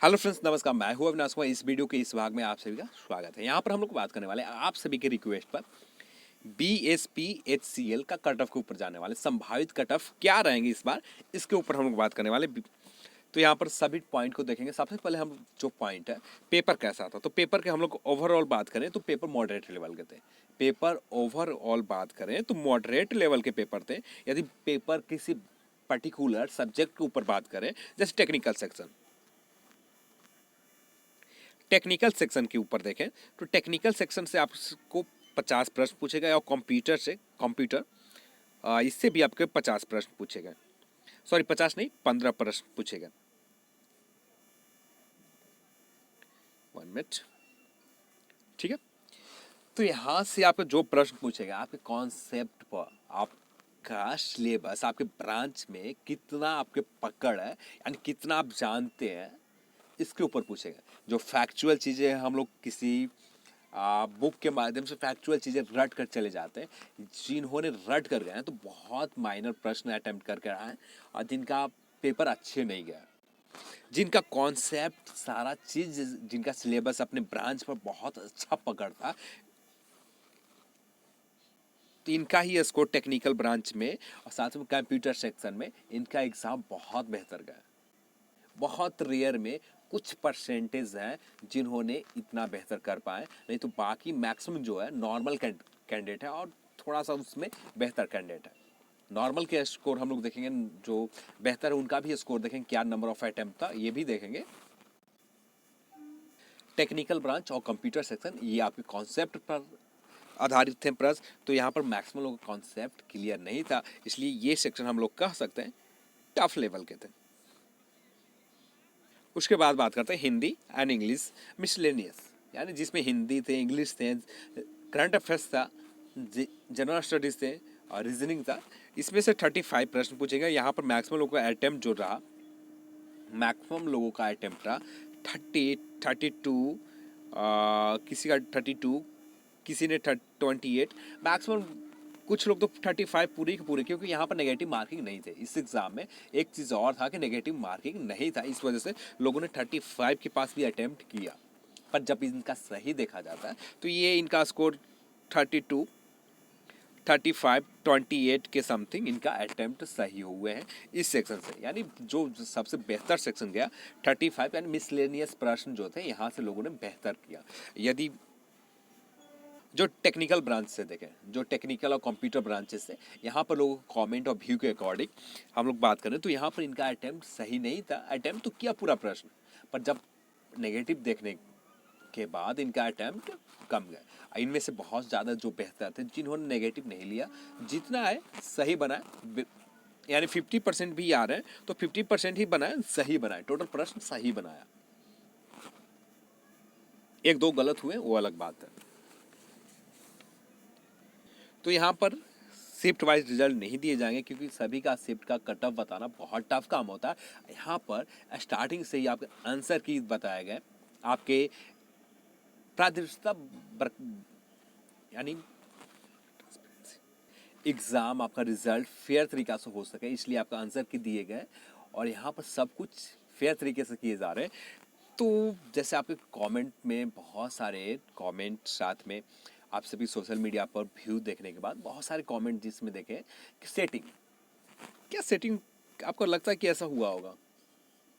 Hello friends, नमस्कार। मैं हूं अविनाश कुमार। इस वीडियो के इस भाग में आप सभी का स्वागत है। यहाँ पर हम लोग बात करने वाले हैं आप सभी के रिक्वेस्ट पर BSPHCL का कट ऑफ के ऊपर जाने वाले संभावित कट ऑफ क्या रहेंगे इस बार, इसके ऊपर हम लोग बात करने वाले। तो यहाँ पर सभी पॉइंट को देखेंगे। सबसे पहले हम जो पॉइंट है, पेपर कैसा था। तो पेपर के हम लोग ओवरऑल बात करें तो पेपर मॉडरेट लेवल के थे। पेपर ओवरऑल बात करें तो मॉडरेट लेवल के पेपर थे। यदि पेपर किसी पर्टिकुलर सब्जेक्ट के ऊपर बात करें, जैसे टेक्निकल सेक्शन के ऊपर देखें तो टेक्निकल सेक्शन से आपको 50 प्रश्न पूछे गए और कंप्यूटर इससे भी आपके 50 प्रश्न पूछे गए। सॉरी, 50 नहीं, 15 प्रश्न पूछे गए। 1 मिनट, ठीक है। तो यहाँ से आपको जो प्रश्न पूछेगा आपके कॉन्सेप्ट पर, आपका सिलेबस, आपके ब्रांच में कितना आपके पकड़ है, यानी कितना आप जानते हैं, इसके ऊपर पूछेगा। जो फैक्चुअल चीज़ें हम लोग किसी बुक के माध्यम से फैक्चुअल चीज़ें रट कर चले जाते हैं, जिन्होंने रट कर गए हैं तो बहुत माइनर प्रश्न अटेम्प्ट करके आए हैं और जिनका पेपर अच्छे नहीं गया, जिनका कॉन्सेप्ट सारा चीज़, जिनका सिलेबस अपने ब्रांच पर बहुत अच्छा पकड़ था, तो इनका ही स्कोर टेक्निकल ब्रांच में और साथ में कंप्यूटर सेक्शन में इनका एग्ज़ाम बहुत बेहतर गया। बहुत रेयर में कुछ परसेंटेज हैं जिन्होंने इतना बेहतर कर पाए, नहीं तो बाकी मैक्सिमम जो है नॉर्मल कैंडिडेट है और थोड़ा सा उसमें बेहतर कैंडिडेट है। नॉर्मल के स्कोर हम लोग देखेंगे, जो बेहतर है उनका भी स्कोर देखेंगे, क्या नंबर ऑफ अटेम्प्ट था ये भी देखेंगे। टेक्निकल ब्रांच और कंप्यूटर सेक्शन ये आपके कॉन्सेप्ट पर आधारित थे प्रश्न, तो यहाँ पर मैक्सिमम लोगों का कॉन्सेप्ट क्लियर नहीं था, इसलिए ये सेक्शन हम लोग कह सकते हैं टफ लेवल के थे। उसके बाद बात करते हैं हिंदी एंड इंग्लिश मिसलेनियस, यानी जिसमें हिंदी थे, इंग्लिश थे, करंट अफेयर्स था, जनरल स्टडीज थे और रीजनिंग था। इसमें से 35 प्रश्न पूछे गए। यहाँ पर मैक्सिमम लोगों का अटेम्प्ट जो रहा, मैक्सिमम लोगों का अटेम्प्ट रहा 32, किसी का 32, किसी ने 28, मैक्सिमम कुछ लोग तो 35 पूरी के पूरे, क्योंकि यहाँ पर नेगेटिव मार्किंग नहीं थे इस एग्जाम में। एक चीज़ और था कि नेगेटिव मार्किंग नहीं था, इस वजह से लोगों ने 35 के पास भी अटेम्प्ट किया। पर जब इनका सही देखा जाता है तो ये इनका स्कोर 32, 35, 28 के समथिंग इनका अटेम्प्ट सही हुए हैं इस सेक्शन से। यानी जो सबसे बेहतर सेक्शन गया 35, यानी मिसलेनियस प्रश्न जो थे यहाँ से लोगों ने बेहतर किया। यदि जो टेक्निकल ब्रांच से देखें, जो टेक्निकल और कंप्यूटर ब्रांचेस से, यहाँ पर लोगों को कमेंट और व्यू के अकॉर्डिंग हम लोग बात करें तो यहाँ पर इनका अटेम्प्ट सही नहीं था। अटेम्प्ट तो किया पूरा प्रश्न, पर जब नेगेटिव देखने के बाद इनका अटेम्प्ट कम गया। इनमें से बहुत ज़्यादा जो बेहतर थे जिन्होंने नेगेटिव नहीं लिया, जितना है सही बनाए, यानी 50% भी आ रहे हैं तो 50% ही बनाए, सही बनाए, टोटल प्रश्न सही बनाया। एक दो गलत हुए वो अलग बात है। तो यहाँ पर शिफ्ट वाइज रिजल्ट नहीं दिए जाएंगे, क्योंकि सभी का शिफ्ट का कट ऑफ बताना बहुत टफ काम होता है। यहाँ पर स्टार्टिंग से ही आपके आंसर की बताए गए, आपके प्राथमिकता, यानी एग्ज़ाम आपका रिजल्ट फेयर तरीका से हो सके, इसलिए आपका आंसर की दिए गए और यहाँ पर सब कुछ फेयर तरीके से किए जा रहे हैं। तो जैसे आपके कमेंट में बहुत सारे कमेंट, साथ में आप सभी सोशल मीडिया पर व्यू देखने के बाद बहुत सारे कमेंट जिसमें देखें कि सेटिंग, क्या सेटिंग आपको लगता है कि ऐसा हुआ होगा?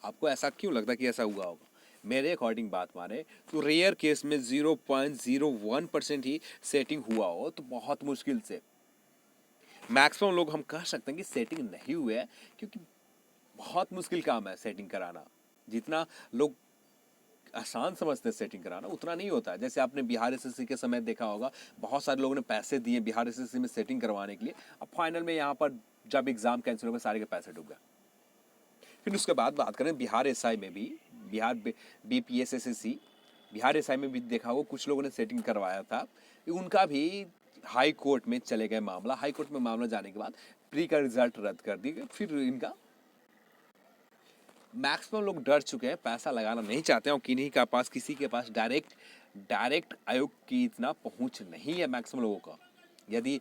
आपको ऐसा क्यों लगता है कि ऐसा हुआ होगा? मेरे अकॉर्डिंग बात माने तो रेयर केस में 0.01% ही सेटिंग हुआ हो, तो बहुत मुश्किल से मैक्सिमम लोग हम कह सकते हैं कि सेटिंग नहीं हुए है, क्योंकि बहुत मुश्किल काम है सेटिंग कराना। जितना लोग आसान समझते हैं सेटिंग कराना, उतना नहीं होता है। जैसे आपने बिहार एसएससी के समय देखा होगा, बहुत सारे लोगों ने पैसे दिए बिहार एसएससी में सेटिंग करवाने के लिए। अब फाइनल में यहाँ पर जब एग्जाम कैंसिल हो गया, सारे के पैसे डूब गए। फिर उसके बाद बात करें बिहार एसआई में भी, बिहार BPSSSC, बिहार एसआई में भी देखा होगा कुछ लोगों ने सेटिंग करवाया था, उनका भी हाई कोर्ट में चले गए मामला। हाई कोर्ट में मामला जाने के बाद प्री का रिजल्ट रद्द कर दिया। फिर इनका मैक्सिमम लोग डर चुके हैं, पैसा लगाना नहीं चाहते हैं और किन्हीं का पास, किसी के पास डायरेक्ट आयोग की इतना पहुंच नहीं है मैक्सिमम लोगों का। यदि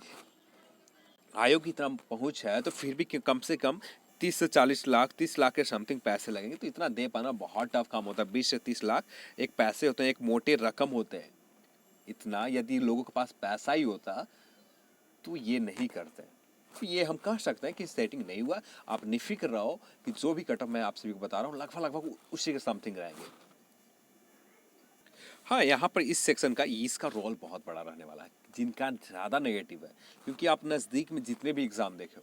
आयोग की इतना पहुंच है तो फिर भी कम से कम 30 से 40 लाख, 30 लाख के समथिंग पैसे लगेंगे। तो इतना दे पाना बहुत टफ काम होता है। 20 से 30 लाख एक पैसे होते हैं, एक मोटे रकम होते हैं। इतना यदि लोगों के पास पैसा ही होता तो ये नहीं करते। तो ये हम कह सकते हैं कि सेटिंग नहीं हुआ। आप निफिक्र रहो कि जो भी कटअप मैं आप सभी को बता रहा हूँ लगभग उसी के समथिंग रहेंगे। हाँ, यहाँ पर इस सेक्शन का इसका रोल बहुत बड़ा रहने वाला है, जिनका ज़्यादा नेगेटिव है। क्योंकि आप नज़दीक में जितने भी एग्ज़ाम देखे हो,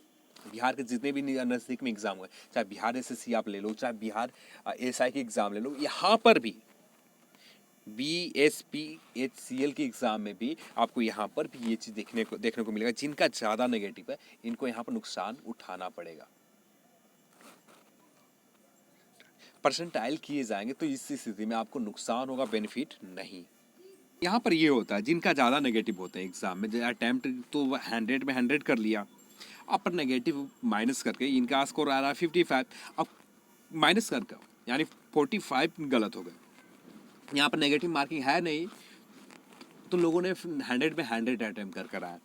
बिहार के जितने भी नज़दीक में एग्ज़ाम हुए, चाहे बिहार एसएससी आप ले लो, चाहे बिहार एसआई के एग्ज़ाम ले लो, यहाँ पर भी बीएसपी एचसीएल के एग्ज़ाम में भी आपको यहाँ पर भी ये चीज़ देखने को मिलेगा। जिनका ज़्यादा नेगेटिव है इनको यहाँ पर नुकसान उठाना पड़ेगा। परसेंटाइल किए जाएंगे तो इस स्थिति में आपको नुकसान होगा, बेनिफिट नहीं। यहाँ पर ये होता है जिनका ज़्यादा नेगेटिव होता है एग्जाम में, अटैम्प्ट तो 100 में 100 कर लिया, अब पर नेगेटिव माइनस करके इनका स्कोर आ रहा है 55, अब माइनस करके यानी 45 गलत हो गए। यहाँ पर नेगेटिव मार्किंग है नहीं, तो लोगों ने 100 में 100 अटैम्प्ट कर कर आया।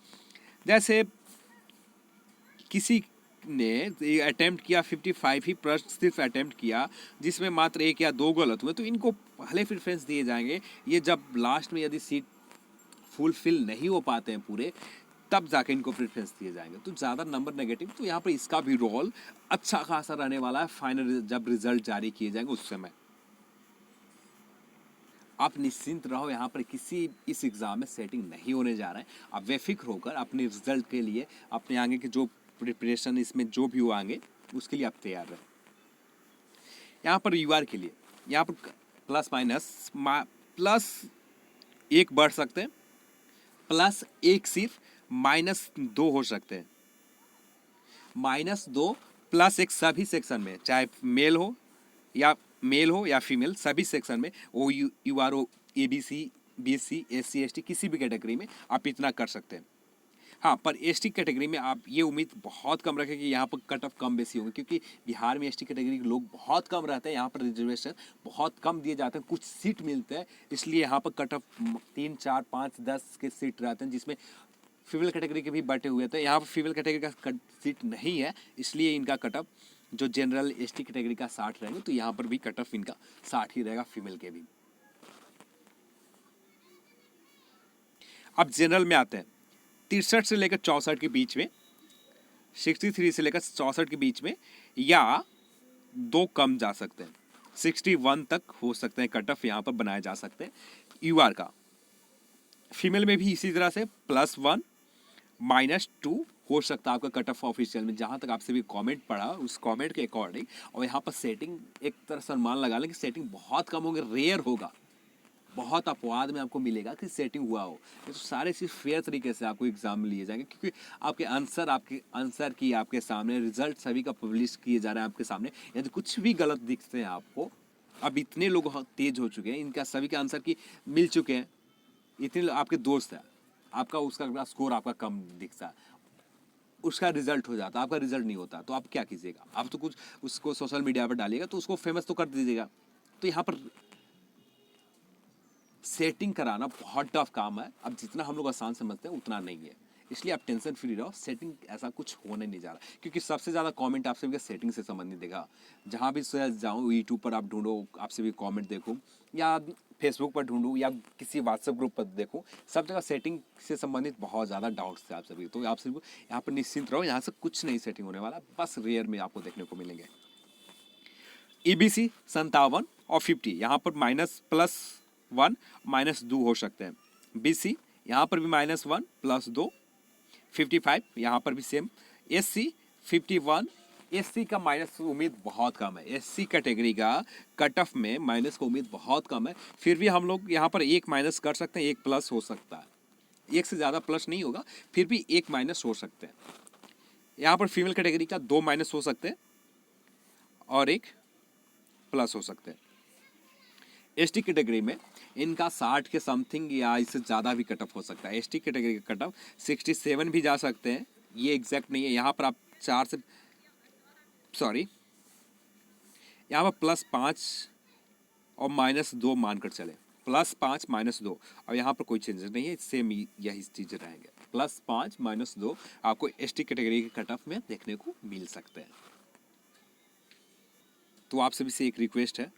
जैसे किसी ने अटेम्प्ट किया 55 ही प्रश्न सिर्फ अटेम्प्ट किया, जिसमें मात्र 1 या 2 गलत हुए, तो इनको पहले प्रेफरेंस दिए जाएंगे। ये जब लास्ट में यदि सीट फुलफिल नहीं हो पाते हैं पूरे, तब जाके इनको प्रेफरेंस दिए जाएंगे। तो ज़्यादा नंबर नेगेटिव, तो यहाँ पर इसका भी रोल अच्छा खासा रहने वाला है फाइनल जब रिजल्ट जारी किए जाएंगे उस समय। आप निश्चिंत रहो, यहाँ पर किसी इस एग्ज़ाम में सेटिंग नहीं होने जा रहा है। आप बेफिक्र होकर अपने रिजल्ट के लिए, अपने आगे के जो प्रिपरेशन इसमें जो भी होंगे उसके लिए आप तैयार रहें। यहाँ पर यूआर के लिए यहाँ पर प्लस माइनस प्लस 1 बढ़ सकते हैं, प्लस 1 सिर्फ -2 हो सकते हैं। -2 प्लस 1 सभी सेक्शन में, चाहे मेल हो या फीमेल, सभी सेक्शन में O U R O ABC BC SC ST किसी भी कैटेगरी में आप इतना कर सकते हैं। हाँ, पर एसटी कैटेगरी में आप ये उम्मीद बहुत कम रखें कि यहाँ पर कट ऑफ कम बेसी होंगे, क्योंकि बिहार में एसटी कैटेगरी के लोग बहुत कम रहते हैं। यहाँ पर रिजर्वेशन बहुत कम दिए जाते हैं, कुछ सीट मिलते हैं, इसलिए यहाँ पर कट ऑफ 3, 4, 5, 10 के सीट रहते हैं, जिसमें फीमेल कैटेगरी के भी बटे हुए थे। यहाँ पर फीमेल कैटेगरी का सीट नहीं है, इसलिए इनका कट ऑफ जो जनरल एसटी कैटेगरी का 60 रहेंगे, तो यहाँ पर भी कट ऑफ इनका 60 ही रहेगा, फीमेल के भी। अब जनरल में आते हैं, 63 से लेकर 64 के बीच में, 63 से लेकर 64 के बीच में, या 2 कम जा सकते हैं, 61 तक हो सकते हैं कट ऑफ यहाँ पर बनाए जा सकते हैं यूआर का। फीमेल में भी इसी तरह से +1 -2 हो सकता है आपका कट ऑफ ऑफिशियल में। जहाँ तक आपसे भी कमेंट पड़ा उस कमेंट के अकॉर्डिंग, और यहाँ पर सेटिंग एक तरह से अनुमान लगा लें कि सेटिंग बहुत कम होगी, रेयर होगा, बहुत अपवाद में आपको मिलेगा कि सेटिंग हुआ हो। तो सारे चीज़ फेयर तरीके से आपको एग्जाम में लिए जाएंगे, क्योंकि आपके आंसर की आपके सामने, रिजल्ट सभी का पब्लिश किए जा रहे हैं आपके सामने। यदि कुछ भी गलत दिखते हैं आपको, अब इतने लोग तेज हो चुके हैं, इनका सभी के आंसर की मिल चुके हैं, इतने आपके दोस्त हैं, आपका उसका स्कोर आपका कम दिखता है, उसका रिजल्ट हो जाता है, आपका रिजल्ट नहीं होता, तो आप क्या कीजिएगा? आप तो कुछ उसको सोशल मीडिया पर डालिएगा, तो उसको फेमस तो कर दीजिएगा। तो यहाँ पर सेटिंग कराना बहुत टफ काम है। अब जितना हम लोग आसान समझते हैं उतना नहीं है, इसलिए आप टेंशन फ्री रहो। सेटिंग ऐसा कुछ होने नहीं जा रहा, क्योंकि सबसे ज़्यादा कमेंट आपसे भी सेटिंग से संबंधित देखा। जहाँ भी जाऊँ, यूट्यूब पर आप ढूंढो, आपसे भी कमेंट देखो, या फेसबुक पर ढूंढूँ, या किसी व्हाट्सएप ग्रुप पर देखो, सब जगह सेटिंग से संबंधित बहुत ज़्यादा डाउट्स थे आप सभी। तो आप सभी यहाँ पर निश्चिंत रहो, यहाँ से कुछ नहीं सेटिंग होने वाला, बस रेयर में आपको देखने को मिलेंगे। EBC 57 और 50, यहाँ पर -+1 -2 हो सकते हैं। BC यहाँ पर भी -1 +2, 55 यहाँ पर भी सेम। SC 51, SC का माइनस उम्मीद बहुत कम है। SC कैटेगरी का कट ऑफ में माइनस का उम्मीद बहुत कम है, फिर भी हम लोग यहाँ पर 1 माइनस कर सकते हैं, 1 प्लस हो सकता है, 1 से ज़्यादा प्लस नहीं होगा, फिर भी 1 माइनस हो सकते हैं। यहाँ पर फीमेल कैटेगरी का 2 माइनस हो सकते हैं और 1 प्लस हो सकते हैं। एसटी कैटेगरी में इनका 60 के समथिंग या इससे ज़्यादा भी कट ऑफ हो सकता है। एसटी कैटेगरी का कट ऑफ 67 भी जा सकते हैं, ये एग्जैक्ट नहीं है। यहाँ पर आप यहाँ पर +5 और -2 मानकर चले, +5 -2, और यहाँ पर कोई चेंजेस नहीं है, सेम यही चीज़ें रहेंगे। +5 -2 आपको एसटी कैटेगरी के कट ऑफ में देखने को मिल सकते हैं। तो आप सभी से एक रिक्वेस्ट है,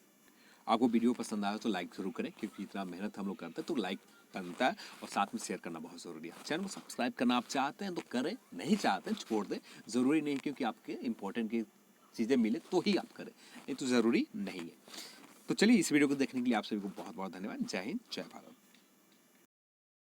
आपको वीडियो पसंद आया तो लाइक जरूर करें, क्योंकि इतना मेहनत हम लोग करते हैं तो लाइक बनता है, और साथ में शेयर करना बहुत ज़रूरी है। चैनल को सब्सक्राइब करना आप चाहते हैं तो करें, नहीं चाहते हैं छोड़ दें, ज़रूरी नहीं क्योंकि आपके इंपॉर्टेंट की चीज़ें मिले तो ही आप करें, नहीं तो ज़रूरी नहीं है। तो चलिए, इस वीडियो को देखने के लिए आप सभी को बहुत बहुत धन्यवाद। जय हिंद, जय भारत।